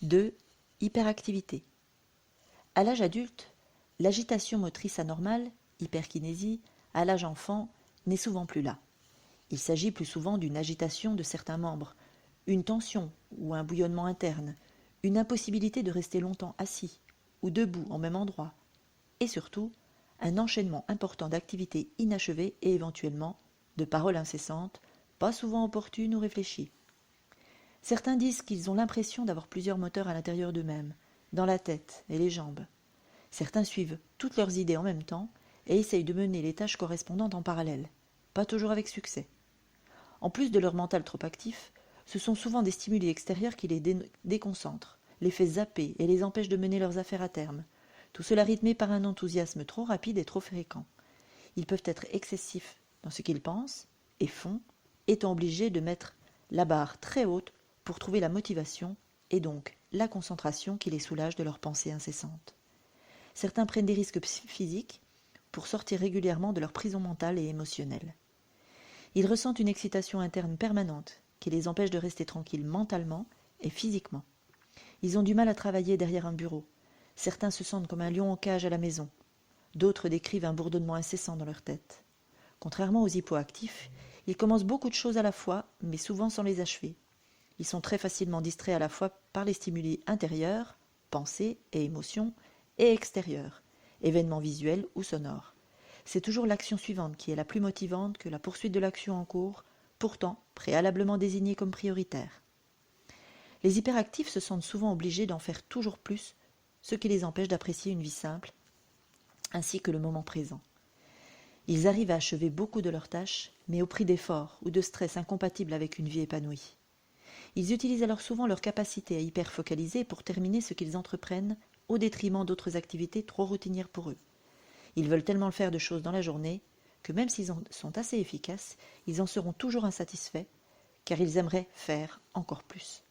2. Hyperactivité. À l'âge adulte, l'agitation motrice anormale, hyperkinésie, à l'âge enfant, n'est souvent plus là. Il s'agit plus souvent d'une agitation de certains membres, une tension ou un bouillonnement interne, une impossibilité de rester longtemps assis ou debout au même endroit, et surtout, un enchaînement important d'activités inachevées et éventuellement de paroles incessantes, pas souvent opportunes ou réfléchies. Certains disent qu'ils ont l'impression d'avoir plusieurs moteurs à l'intérieur d'eux-mêmes, dans la tête et les jambes. Certains suivent toutes leurs idées en même temps et essayent de mener les tâches correspondantes en parallèle, pas toujours avec succès. En plus de leur mental trop actif, ce sont souvent des stimuli extérieurs qui les déconcentrent, les fait zapper et les empêchent de mener leurs affaires à terme. Tout cela rythmé par un enthousiasme trop rapide et trop fréquent. Ils peuvent être excessifs dans ce qu'ils pensent et font, étant obligés de mettre la barre très haute pour trouver la motivation et donc la concentration qui les soulage de leurs pensées incessantes. Certains prennent des risques physiques pour sortir régulièrement de leur prison mentale et émotionnelle. Ils ressentent une excitation interne permanente qui les empêche de rester tranquilles mentalement et physiquement. Ils ont du mal à travailler derrière un bureau. Certains se sentent comme un lion en cage à la maison. D'autres décrivent un bourdonnement incessant dans leur tête. Contrairement aux hypoactifs, ils commencent beaucoup de choses à la fois, mais souvent sans les achever. Ils sont très facilement distraits à la fois par les stimuli intérieurs, pensées et émotions, et extérieurs, événements visuels ou sonores. C'est toujours l'action suivante qui est la plus motivante que la poursuite de l'action en cours, pourtant préalablement désignée comme prioritaire. Les hyperactifs se sentent souvent obligés d'en faire toujours plus, ce qui les empêche d'apprécier une vie simple, ainsi que le moment présent. Ils arrivent à achever beaucoup de leurs tâches, mais au prix d'efforts ou de stress incompatibles avec une vie épanouie. Ils utilisent alors souvent leur capacité à hyper-focaliser pour terminer ce qu'ils entreprennent au détriment d'autres activités trop routinières pour eux. Ils veulent tellement faire de choses dans la journée que même s'ils sont assez efficaces, ils en seront toujours insatisfaits car ils aimeraient faire encore plus.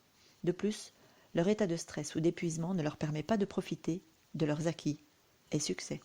De plus, leur état de stress ou d'épuisement ne leur permet pas de profiter de leurs acquis et succès.